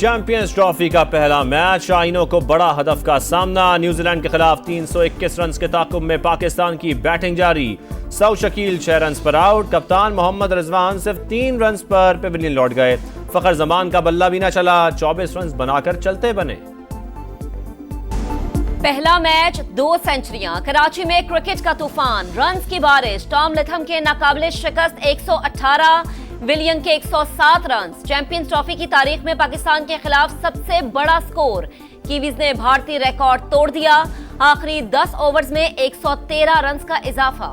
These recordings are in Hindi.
चैंपियंस ट्रॉफी का पहला मैच, शाहीनों को बड़ा हदफ का सामना। न्यूजीलैंड के खिलाफ 321 रन के ताकुब में पाकिस्तान की बैटिंग जारी। सऊ शकील 6 रन पर आउट। कप्तान मोहम्मद रिजवान सिर्फ 3 रन पर पेविलियन लौट गए। फखर जमान का बल्ला भी न चला, 24 रन बनाकर चलते बने। पहला मैच 2 सेंचुरियां। कराची में क्रिकेट का तूफान, रन्स की बारिश। टॉम लथम के नाकाबिले शिकस्त 118, विलियम के 107 रन। चैंपियंस ट्रॉफी की तारीख में पाकिस्तान के खिलाफ सबसे बड़ा स्कोर। कीवीज ने भारतीय रिकॉर्ड तोड़ दिया। आखिरी 10 ओवर्स में 113 रन का इजाफा।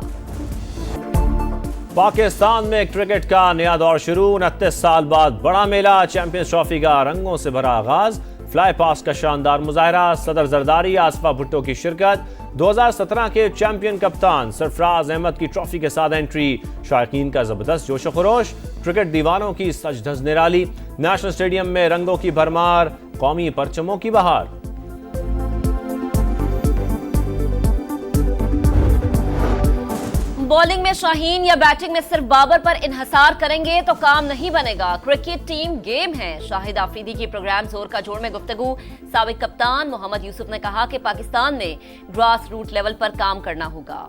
पाकिस्तान में क्रिकेट का नया दौर शुरू। 29 साल बाद बड़ा मेला। चैंपियंस ट्रॉफी का रंगों से भरा आगाज। फ्लाई पास का शानदार मुजाहरा। सदर जरदारी, आसफा भुट्टो की शिरकत। 2017 के चैंपियन कप्तान सरफराज अहमद की ट्रॉफी के साथ एंट्री। शायकीन का जबरदस्त जोश व खरोश। क्रिकेट दीवानों की सज धज निराली। नेशनल स्टेडियम में रंगों की भरमार, कौमी परचमों की बहार। बॉलिंग में शाहीन या बैटिंग में सिर्फ बाबर पर इन्हसार करेंगे तो काम नहीं बनेगा। क्रिकेट टीम गेम है। शाहिद आफरीदी की प्रोग्राम जोर का जोड़ में गुफ्तगू। साबिक कप्तान मोहम्मद यूसुफ ने कहा कि पाकिस्तान में ग्रास रूट लेवल पर काम करना होगा।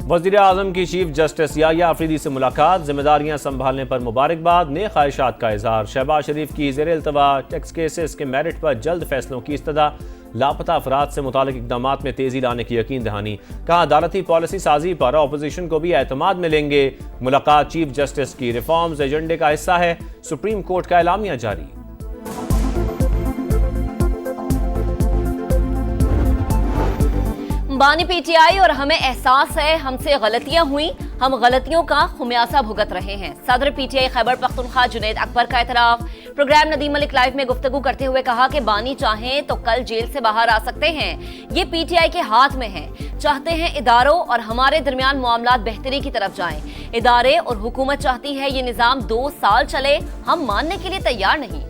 वज़ीर आज़म की चीफ जस्टिस याहिया आफरीदी से मुलाकात। जिम्मेदारियां संभालने पर मुबारकबाद। नेक ख्वाहिशात का इजहार। शहबाज शरीफ की ज़ेर इल्तवा। टैक्स केसेस के मेरिट पर जल्द फैसलों की इस्तदा। लापता अफराद से मुतालिक इक़दामात में तेजी लाने की यकीन दहानी। कहा अदालती पॉलिसी साजी पर अपोजिशन को भी एतमाद मिलेंगे। मुलाकात चीफ जस्टिस की रिफॉर्म्स एजेंडे का हिस्सा है। सुप्रीम कोर्ट का एलामिया जारी। बानी पीटीआई और हमें एहसास है हमसे गलतियां हुई, हम गलतियों का खुमियासा भुगत रहे हैं। सदर पीटीआई खैबर पख्तूनख्वा जुनैद अकबर का एतराफ। प्रोग्राम नदीम मलिक लाइव में गुफ्तगू करते हुए कहा कि बानी चाहें तो कल जेल से बाहर आ सकते हैं। ये पीटीआई के हाथ में है। चाहते हैं इदारों और हमारे दरमियान मामलात बेहतरी की तरफ जाएं। इदारे और हुकूमत चाहती है ये निजाम 2 साल चले, हम मानने के लिए तैयार नहीं।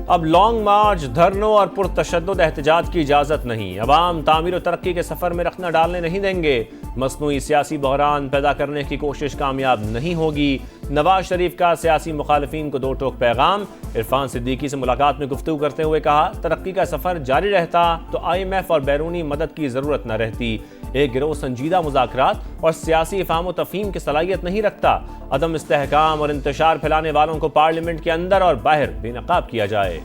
अब लॉन्ग मार्च, धरनों और पुरतशद्दुद एहतजाज की इजाजत नहीं। अवाम तामीर और तरक्की के सफर में रखना डालने नहीं देंगे। मसनूई सियासी बहरान पैदा करने की कोशिश कामयाब नहीं होगी। नवाज शरीफ का सियासी मुखालिफिन को 2 टोक पैगाम। इरफान सिद्दीकी से मुलाकात में गुफ्तगू करते हुए कहा तरक्की का सफर जारी रहता तो IMF और बैरूनी मदद की जरूरत न रहती। एक गिरोह संजीदा मुज़ाकरात और सियासी फ़हम तफ़हीम की सलाहियत नहीं रखता। अदम इस्तेहकाम और इंतशार फैलाने वालों को पार्लियामेंट के अंदर और बाहर बेनकाब किया जाए।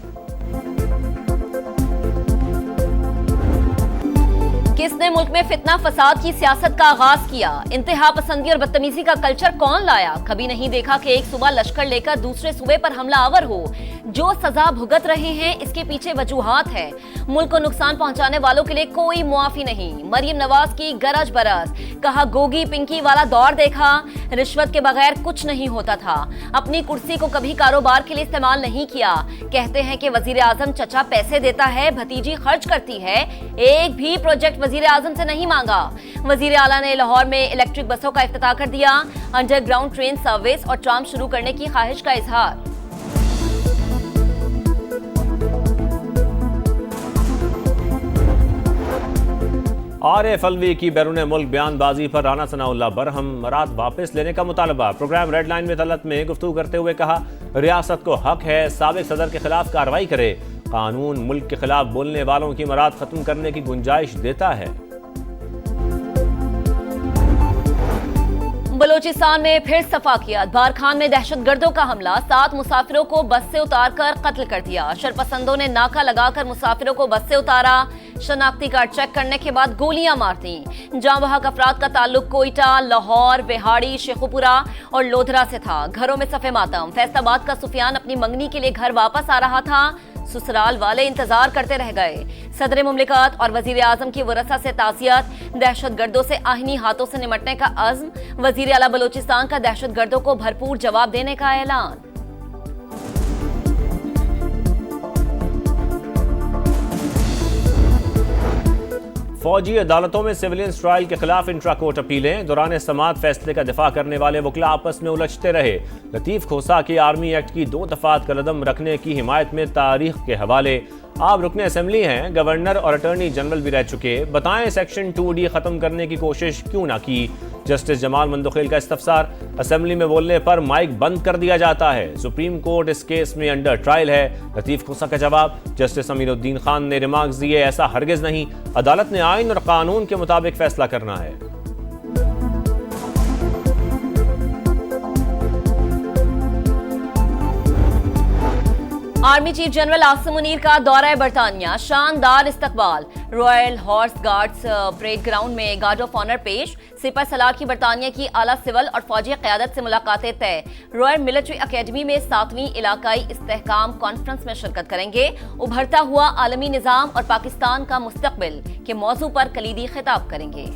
किसने मुल्क में फितना फसाद की सियासत का आगाज किया? इंतहा पसंदी और बदतमीजी का कल्चर कौन लाया? कभी नहीं देखा कि एक सूबा लश्कर लेकर दूसरे सूबे पर हमला आवर हो। जो सजा भुगत रहे हैं इसके पीछे वजूहात है। मुल्क को नुकसान पहुंचाने वालों के लिए कोई मुआफी नहीं। मरियम नवाज की गरज बरस। कहा गोगी पिंकी वाला दौर देखा, रिश्वत के बगैर कुछ नहीं होता था। अपनी कुर्सी को कभी कारोबार के लिए इस्तेमाल नहीं किया। कहते हैं कि वजीर आजम चचा पैसे देता है, भतीजी खर्च करती है। एक भी प्रोजेक्ट वजीर आजम से नहीं मांगा। वजीर आला ने लाहौर में इलेक्ट्रिक बसों का इफ्तिताह कर दिया। अंडरग्राउंड ट्रेन सर्विस और ट्राम शुरू करने की ख्वाहिश का इजहार। आरिफ अलवी की बैरून मुल्क बयानबाजी पर राना सनाउल्लाह बरहम मराद वापस लेने का मुतालबा। प्रोग्राम रेड लाइन में तलत में गुफ्तगू करते हुए कहा रियासत को हक है साबिक सदर के खिलाफ कार्रवाई करे। कानून मुल्क के खिलाफ बोलने वालों की मराद खत्म करने की गुंजाइश देता है। बलोचिस्तान में फिर सफाकियात। बारखान में दहशतगर्दों का हमला। 7 मुसाफिरों को बस से उतारकर कत्ल कर दिया। शरपसंदों ने नाका लगाकर मुसाफिरों को बस से उतारा। शनाख्ती कार्ड चेक करने के बाद गोलियां मार दी। जांबहक अफराद का ताल्लुक कोयटा, लाहौर, बिहाड़ी, शेखुपुरा और लोधरा से था। घरों में सफे मातम। फैसलाबाद का सुफियान अपनी मंगनी के लिए घर वापस आ रहा था। ससुराल वाले इंतजार करते रह गए। सदर मुमलिकत और वजीर आजम की वरसा से ताज़ियत। दहशतगर्दों से आहिनी हाथों से निमटने का अज़्म। वजीर आला बलोचिस्तान का दहशतगर्दों को भरपूर जवाब देने का ऐलान। फौजी अदालतों में सिविलियन ट्रायल के खिलाफ इंट्रा कोर्ट अपीलें। दौरान समाअत फैसले का दिफा करने वाले वकील आपस में उलझते रहे। लतीफ खोसा की आर्मी एक्ट की 2 दफात कलदम रखने की हिमायत में तारीख के हवाले। आप रुकने असेंबली हैं, गवर्नर और अटॉर्नी जनरल भी रह चुके, बताएं सेक्शन 2D खत्म करने की कोशिश क्यों ना की। जस्टिस जमाल मंदोखेल का इस्तफसार, असेंबली में बोलने पर माइक बंद कर दिया जाता है। सुप्रीम कोर्ट इस केस में अंडर ट्रायल है। लतीफ खोसा का जवाब, जस्टिस अमीरुद्दीन खान ने रिमार्क्स दिए, ऐसा हरगिज नहीं, अदालत ने आइन और कानून के मुताबिक फैसला करना है। Army chief general Asim Munir का दौरा बरतानिया, शानदार इस्तकबाल। Royal horse guards parade ground में गार्ड ऑफ ऑनर पेश। सिपह सलार की बरतानिया की आला सिविल और फौजी क़यादत से मुलाकातें तय। रॉयल मिलिट्री अकेडमी में 7वीं इलाकाई इस्तेहकाम कॉन्फ्रेंस में शिरकत करेंगे। उभरता हुआ आलमी निज़ाम और पाकिस्तान का मुस्तकबिल के मौजू पर कलीदी खिताब करेंगे।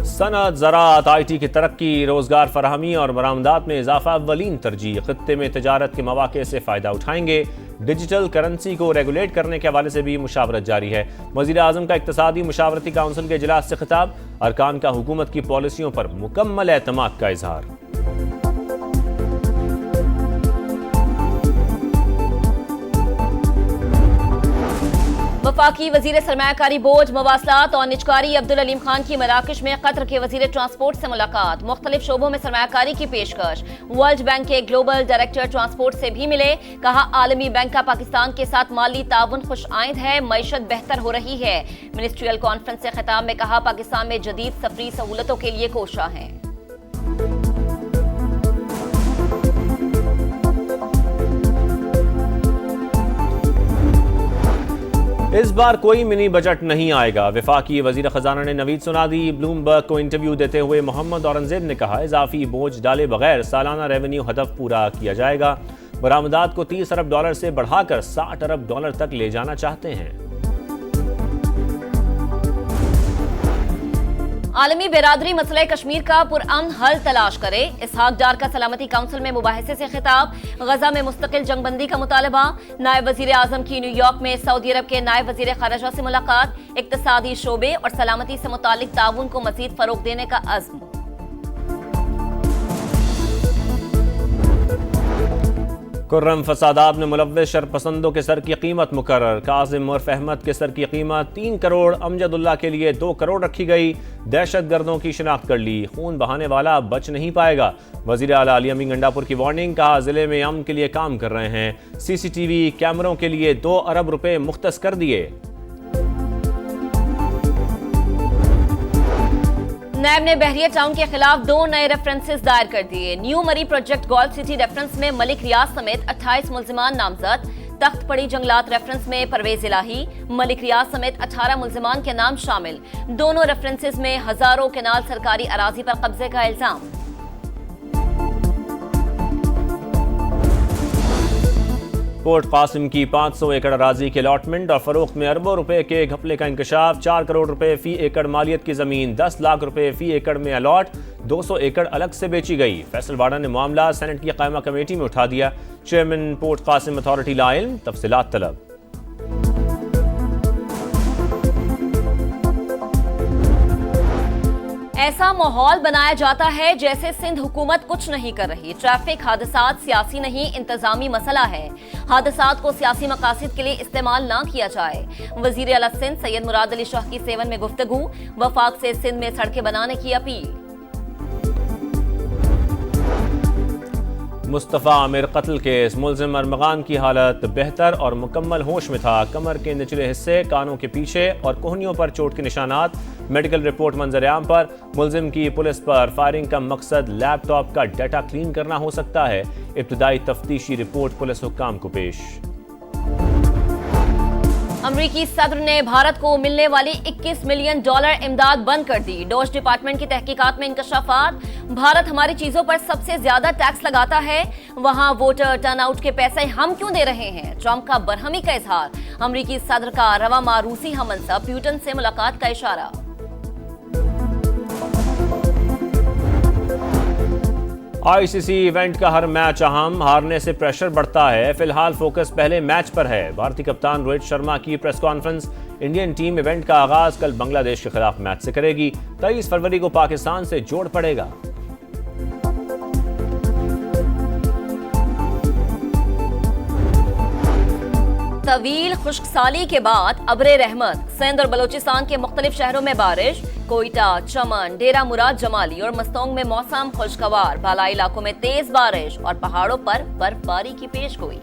सनअत, ज़राअत, IT की तरक्की, रोजगार फराहमी और बरामदात में इजाफा अव्वलीन तरजीह। खित्ते में तजारत के मौक़े से फ़ायदा उठाएंगे। डिजिटल करेंसी को रेगुलेट करने के हवाले से भी मुशावरत जारी है। वज़ीर आज़म का इक़्तिसादी मुशावरती काउंसिल के इजलास से खिताब, अरकान का हुकूमत की पॉलिसियों पर मुकम्मल एतमाद का इजहार। वफाकी वजीर सरमायाकारी बोझ, मवासलात और निजकारी अब्दुल अलीम खान की मराकश में कतर के वजीर ट्रांसपोर्ट से मुलाकात। मुख्तलिफ शोबों में सरमायाकारी की पेशकश। वर्ल्ड बैंक के ग्लोबल डायरेक्टर ट्रांसपोर्ट से भी मिले। कहा, आलमी बैंक का पाकिस्तान के साथ माली ताउन खुश आइंद है, मईशत बेहतर हो रही है। मिनिस्ट्रियल कॉन्फ्रेंस से खिताब में कहा, पाकिस्तान में जदीद सफरी सहूलतों के लिए कोशा है। इस बार कोई मिनी बजट नहीं आएगा। वफाकी वजीर खजाना ने नवीद सुना दी। ब्लूमबर्ग को इंटरव्यू देते हुए मोहम्मद औरंगजेब ने कहा, इजाफी बोझ डाले बगैर सालाना रेवेन्यू हदफ पूरा किया जाएगा। बरामदात को $30 अरब से बढ़ाकर $60 अरब तक ले जाना चाहते हैं। आलमी बिरादरी मसले कश्मीर का पुरअमन हल तलाश करे। इसहाक डार का सलामती काउंसिल में मुबाहिसे से खिताब। गजा में मुस्तकिल जंगबंदी का मुतालबा। नायब वजीर आजम की न्यूयॉर्क में सऊदी अरब के नायब वजीर खारजा से मुलाकात। इक्तिसादी शोबे और सलामती से मुतालिक ताउन को मजीद फरोग देने का अज़्म। कुर्रम फसादात में मुलव्वस शरपसंदों के सर की कीमत मुकर्रर। कासिम उर्फ अहमद के सर की कीमत 3 करोड़, अमजदुल्ला के लिए 2 करोड़ रखी गई। दहशत गर्दों की शिनाख्त कर ली, खून बहाने वाला बच नहीं पाएगा। वजीर आला अली अमीन गंडापुर की वार्निंग, कहा जिले में अमन के लिए काम कर रहे हैं। CCTV कैमरों के लिए 2 अरब रुपए मुख्तस कर दिए। नैब ने बहरिया टाउन के खिलाफ 2 नए रेफरेंसेस दायर कर दिए। न्यू मरी प्रोजेक्ट गोल्ड सिटी रेफरेंस में मलिक रियाज समेत 28 मुल्जिमान नामजद। तख्त पड़ी जंगलात रेफरेंस में परवेज इलाही, मलिक रियाज समेत 18 मुल्जिमान के नाम शामिल। दोनों रेफरेंसेस में हजारों केनाल सरकारी अराजी पर कब्जे का इल्जाम। पोर्ट कासिम की 500 एकड़ अराजी के अलॉटमेंट और फरोख्त में अरबों रुपए के घपले का इंकशाफ। 4 करोड़ रुपए फी एकड़ मालियत की जमीन 10 लाख रुपए फी एकड़ में अलॉट, 200 एकड़ अलग से बेची गई। फैसल वाडा ने मामला सेनेट की कायमा कमेटी में उठा दिया। चेयरमैन पोर्ट कासिम अथॉरिटी लाइल, तफसीलात तलब। ऐसा माहौल बनाया जाता है जैसे सिंध हुकूमत कुछ नहीं कर रही। ट्रैफिक हादसात सियासी नहीं, इंतजामी मसला है। हादसात को सियासी मकासद के लिए इस्तेमाल ना किया जाए। वजीर आला सिंध सैयद मुराद अली शाह की 7 में गुफ्तगू। वफाक से सिंध में सड़कें बनाने की अपील। मुस्तफ़ा आमिर कत्ल केस, मुल्जिम अरमगान की हालत बेहतर और मुकम्मल होश में था। कमर के निचले हिस्से, कानों के पीछे और कोहनियों पर चोट के निशानात। मेडिकल रिपोर्ट मंजर-ए-आम पर। मुल्जिम की पुलिस पर फायरिंग का मकसद लैपटॉप का डाटा क्लीन करना हो सकता है। इब्तदाई तफ्तीशी रिपोर्ट पुलिस हुक्काम को पेश। अमरीकी सदर ने भारत को मिलने वाली $21 मिलियन इमदाद बंद कर दी। डोज डिपार्टमेंट की तहकीकात में इंकशाफात। भारत हमारी चीजों पर सबसे ज्यादा टैक्स लगाता है, वहां वोटर टर्नआउट के पैसे हम क्यों दे रहे हैं? ट्रंप का बरहमी का इजहार। अमरीकी सदर का रवा रूसी हममंसब प्यूटन से मुलाकात का इशारा। ICC इवेंट का हर मैच अहम, हारने से प्रेशर बढ़ता है। फिलहाल फोकस पहले मैच पर है। भारतीय कप्तान रोहित शर्मा की press conference. Indian team event का आगाज कल बांग्लादेश के खिलाफ मैच से करेगी। 23 फरवरी को पाकिस्तान से जोड़ पड़ेगा। तवील खुश्क साली के बाद अब्रे रहमत। सिंध और बलोचिस्तान के मुख्तलिफ शहरों में बारिश। कोयटा, चमन, डेरा मुराद जमाली और मस्तोंग में मौसम खुशगवार। बालाई इलाकों में तेज बारिश और पहाड़ों पर बर्फबारी की पेशगोई।